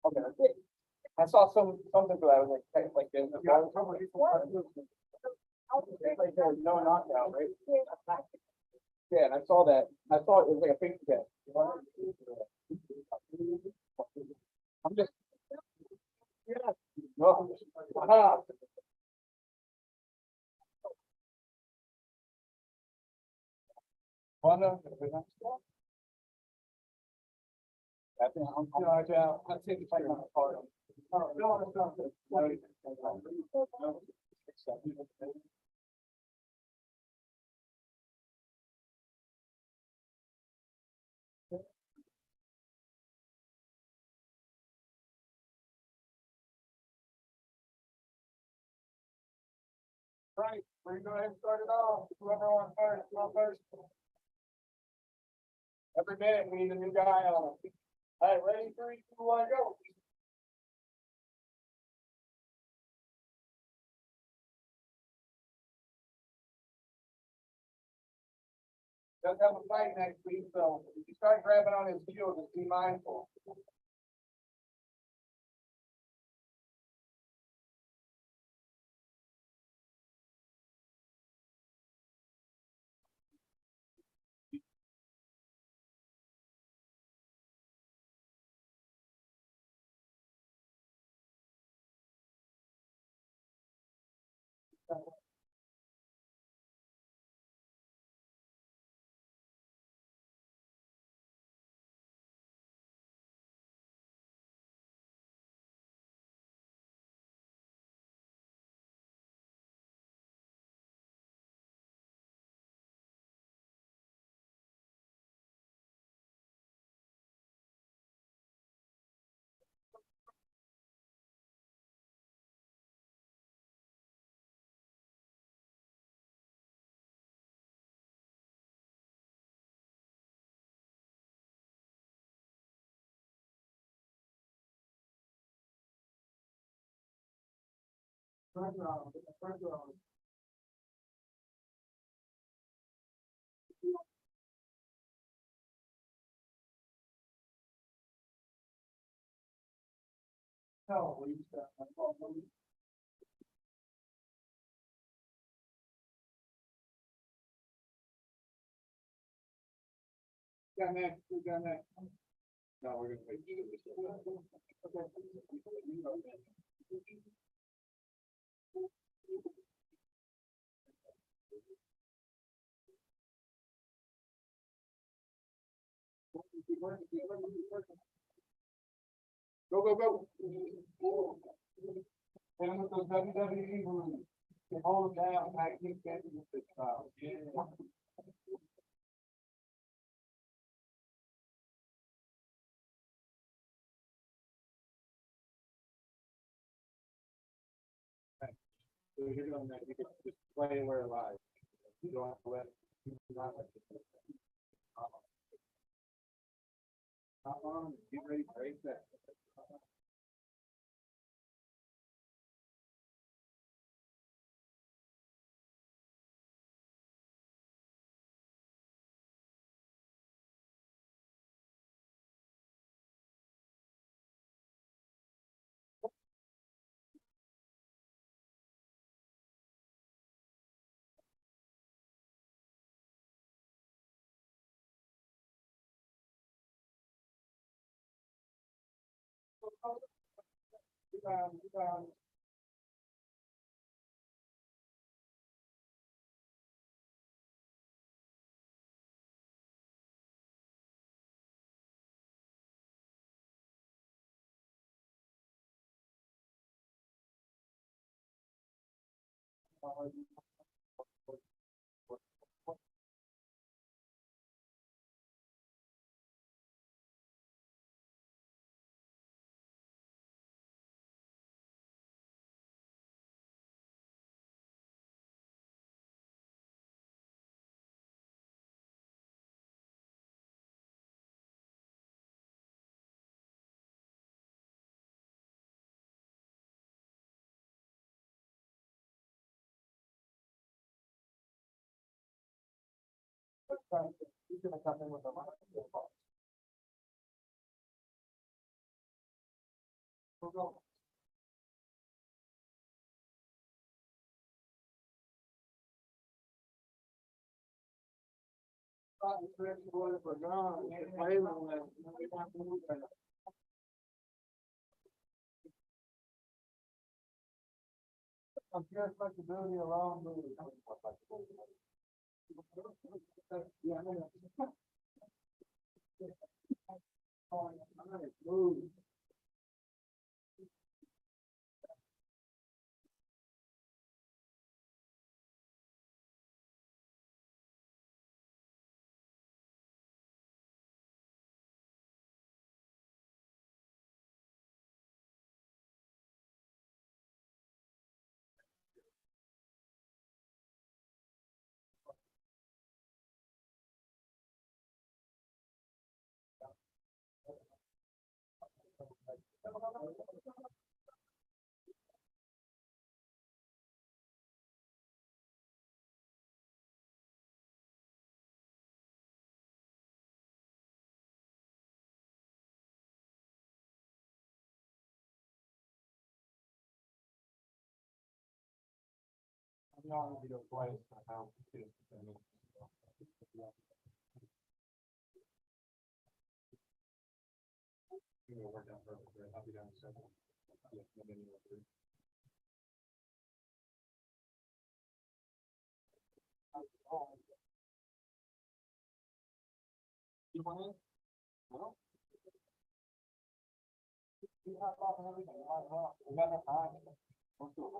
Okay. I saw something that I was like in the. Like there was no knockout, right? Yeah, and I saw that. I thought it was like a pink test. I'm just. Yeah. No. Aha. Well, no. I think I'm taking fight on the part. Oh, no, it's not. Right, we're going to start it off. Whoever wants first, go first. Every minute we need a new guy on. All right, ready, 3, 2, 1, go. Doesn't have a fight next week, so if you start grabbing on his heels, just be mindful. No, we used to. Got next, we got next. No, we're gonna wait. Go, go, go. And with those WWE moves, you hold them down, I think that is the style. So you're doing that, you can just play where it lies. You don't have to let. Get ready, break that. He's gonna come in with a lot. We'll go. I'm curious flexibility around the. Yeah, I know. All right, move. I'm not gonna be the place for how to do it. You know, work out perfectly. I'll be down in a second. Yeah, and then you'll do. You want in? No? You have off and everything, you might as well. We got enough time. Let's do it.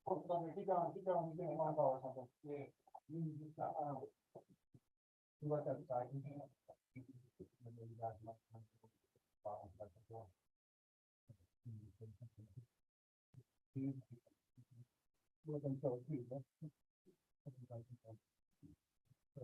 Keep going, keep going, he's getting one or something. Yeah. You work outside. Look until two, huh? So.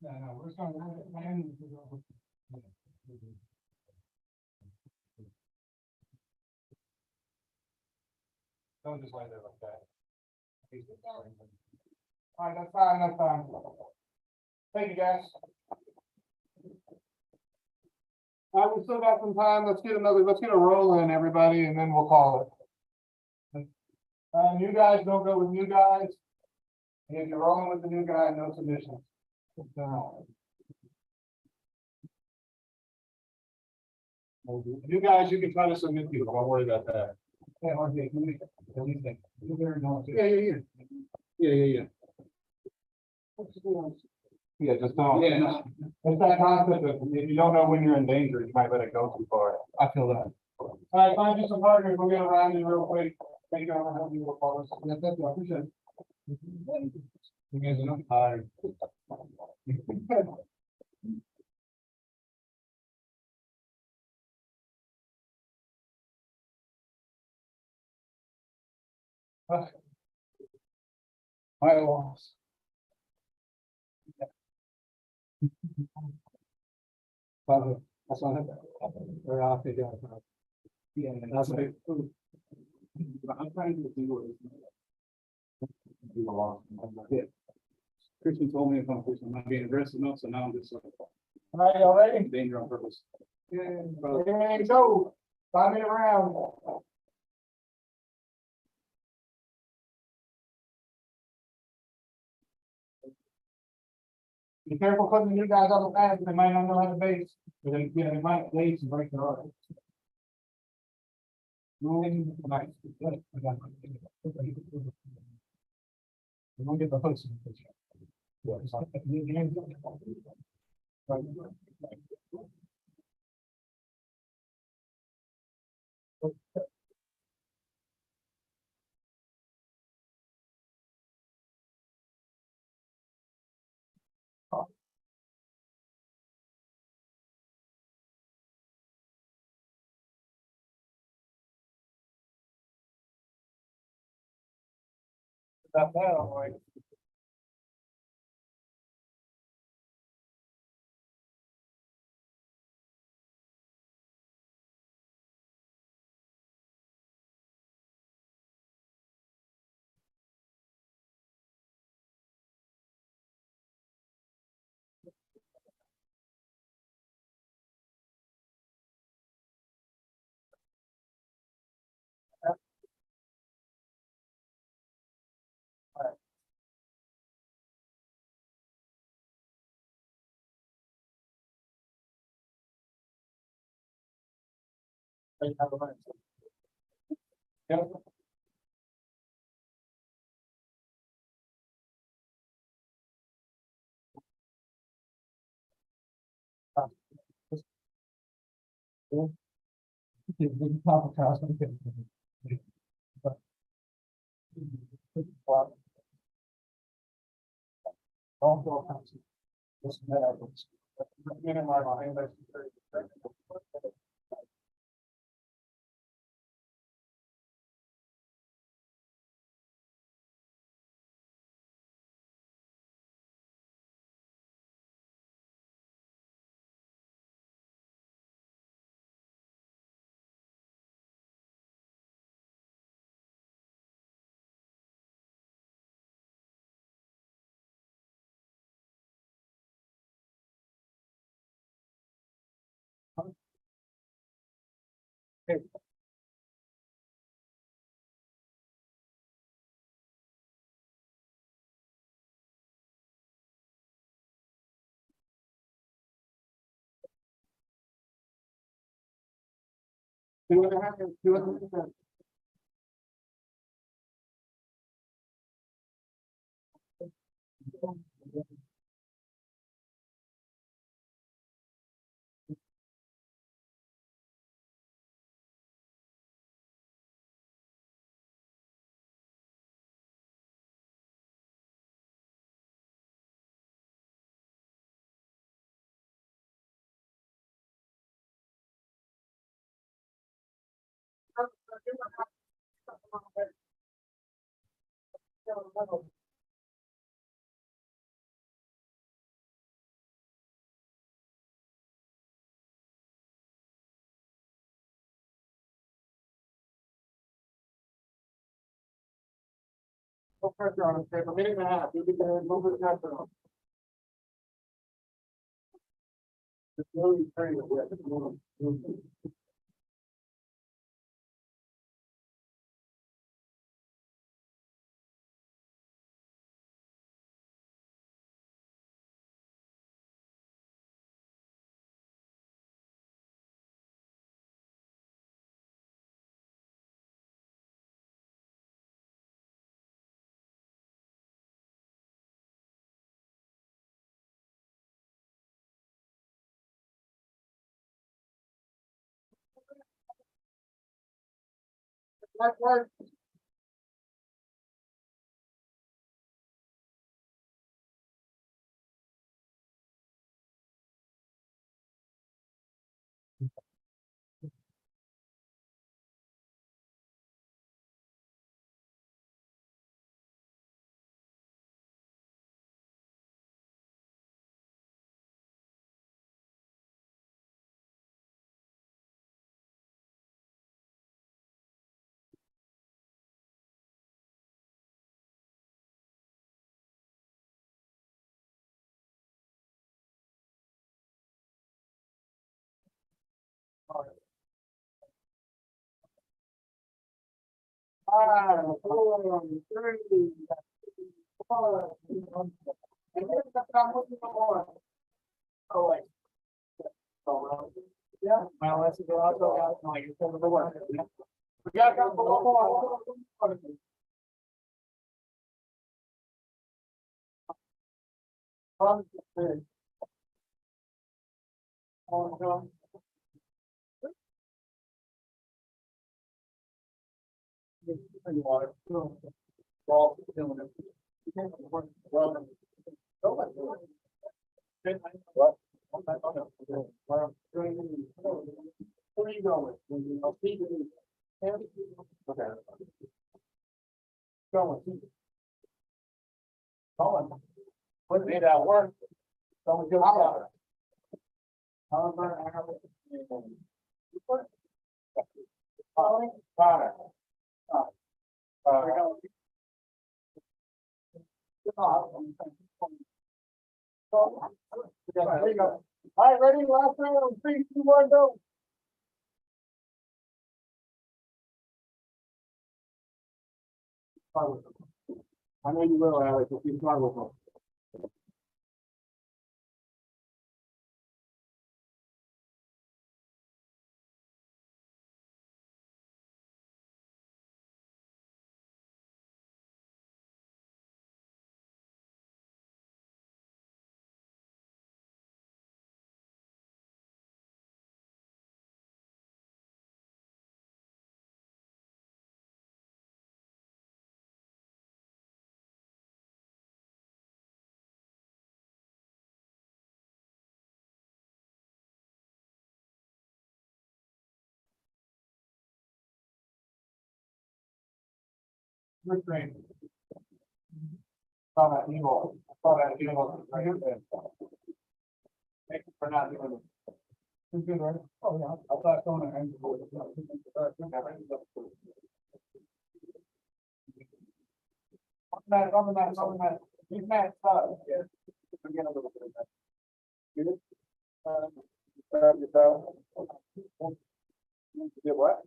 No, no, we're just going. Don't just lay there like that. All right, that's fine, that's fine. Thank you, guys. All right, we still got some time. Let's get a roll in, everybody, and then we'll call it. New guys, don't go with new guys. And if you're rolling with the new guy, no submissions. You guys, you can try to submit people, don't worry about that. Yeah, okay, yeah. Yeah, just don't. Yeah, no. It's that concept of, if you don't know when you're in danger, you might let it go too far. I feel that. All right, find you some partners, we'll get around you real quick. Thank you, I'll help you with all this. Yeah, thank you, I appreciate it. You guys are not tired. My loss. That's on it. Or off it. Yeah, that's like. I'm trying to do it. Yeah. Christian told me if I'm not being aggressive enough, so now I'm just like. All right, y'all ready? Danger on purpose. Yeah, and go. 5-minute round. Be careful putting the new guys on the path, they might not know how to base, but they might base and break their arm. Moving, nice. We won't get the hooks in the picture. That now, right? Yep. Don't go. Just minimize. No pressure on it, a minute and a half, you can move it after. Just really train it. Work. Five, 4, 3, 4. And then I'm looking for one. Oh, wait. Oh, yeah, well, let's go out, no, you're going to work. We got a couple more. Water. Ball, doing it. What? Where are you going? Okay. Going. Going. What made that work? Someone go out. However, Connor. There you go. All right, ready? Last round, 3, 2, 1, go. I know you will, Alex, if you start with them. Good training. Saw that evil. Right here. Thank you for not doing it. It's good, right? Oh, yeah. I thought going to end. On that. He's mad, yes. Forget a little bit of that. Get it? Grab yourself. Get what?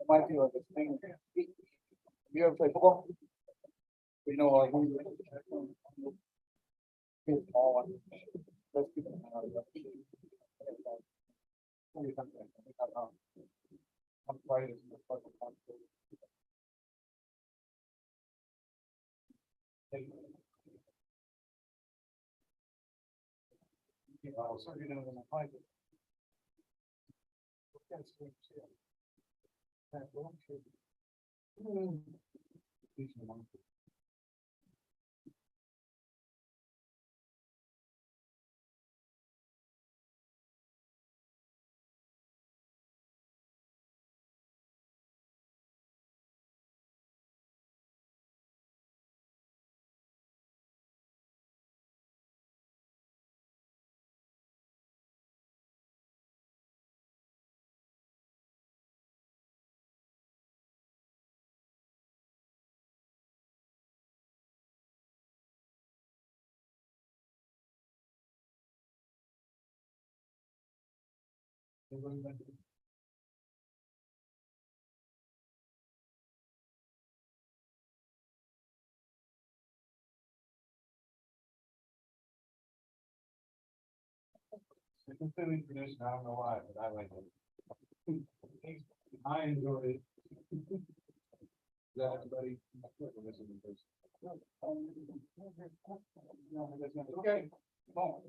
Might be like a thing. You ever play football? You know, like. Small one. Those people I'm sorry. It's a silly tradition, I don't know why, but I like it. I enjoy it. Is that everybody? Okay. Well,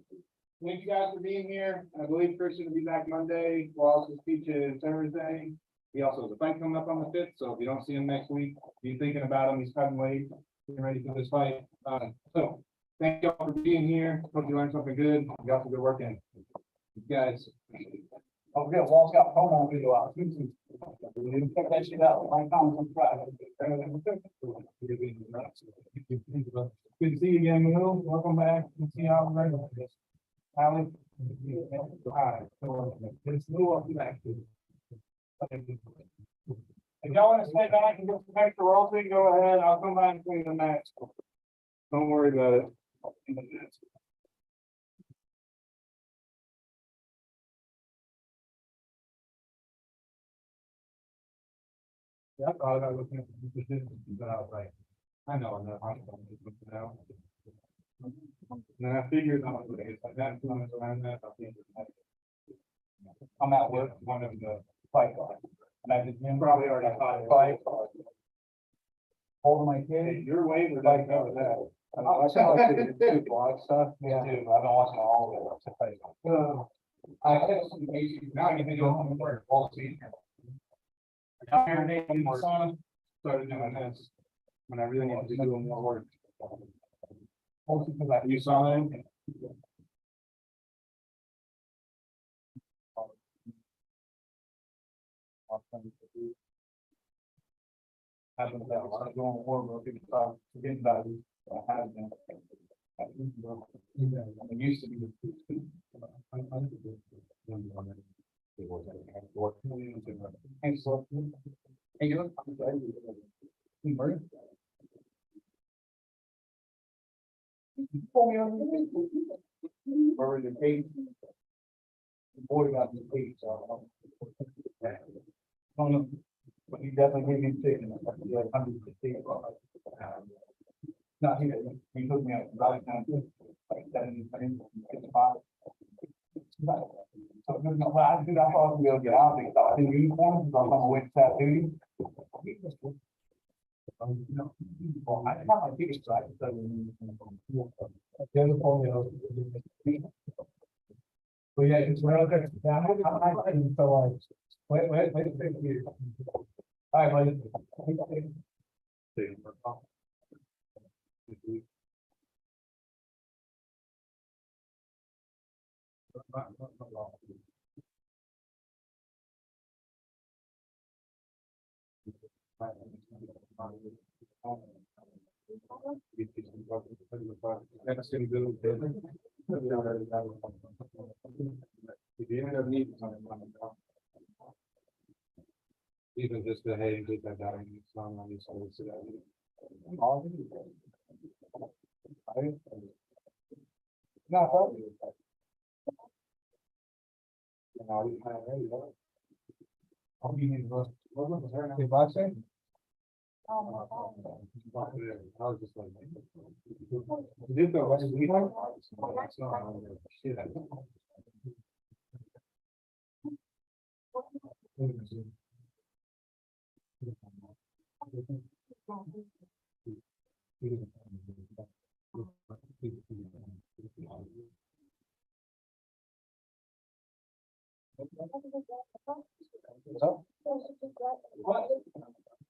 thank you guys for being here. I believe Christian will be back Monday. We'll also speak to Thursday. He also has a fight coming up on the fifth, so if you don't see him next week, be thinking about him. He's cutting weight, getting ready for this fight. So thank you all for being here. Hope you learned something good. You got some good work in. You guys. Don't forget, Walt's got promo video out. Check that shit out. My comments on Friday. Good to see you again, Will. Welcome back. Good to see how we're ready for this. Alex. Hi. It's Lou, I'll be back. If y'all want to stay back and get some extra roasting, go ahead. I'll come back and clean the match. Don't worry about it. Yeah, I thought about looking at the positions, but I was like, I know, I'm not. Now. And then I figured out, it's like that, around that, I think. I'm at work, one of the fight guys. And I just Probably already caught it. fight. Holding my Hey, kid. your way, but I know that. I kind of like to do blog stuff. Yeah. I've been watching all of it. I had some cases, now I can go home and work all season. Down here today, in the sauna, started doing this. When I really need to be doing more work. Mostly because I You saw him? I've been doing a lot of doing work, people start forgetting about it. I have been. I used to be. Hey, so. Hey, you. Hey, Murray. Pull me on the. Where was the page? The boy got the page, so. I don't know. But he definitely gave me chicken. Like 100%. Not here. He took me out right now. Like 55. So, no, when I do that, I thought we were gonna get out of the uniforms, because I'm gonna wait to have duty. No, well, I have my biggest strike. So yeah, it's well, okay. Yeah, I so like, wait, thank you. All right, buddy. That's gonna go. If you end up needing something. Even just go ahead and get that down, it's not on these ones. No, boxing? I was just like. Did the rest of the week? Shit.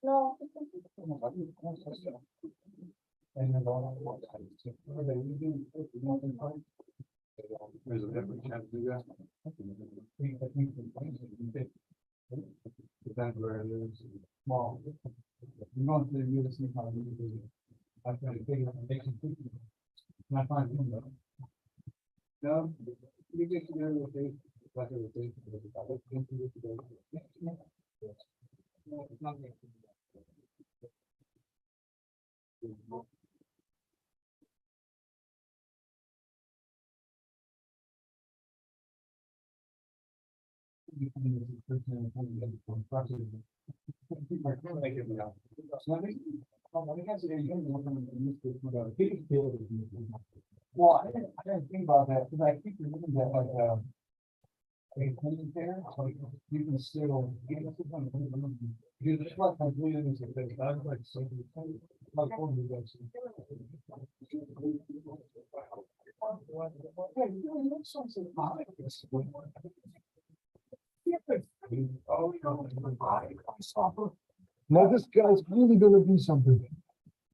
No. There's a different chance to do that. Depends where it is. Well, you want to do this, how you do it. I can figure out, make some food. Not fine. No, you get to know the thing, like everything. No, it's not. Well, I didn't think about that, because I keep looking at like, a clean there, so you can still. You just like completely as a bit, I was like, so. Like, oh, you guys. No, this guy's really gonna do something.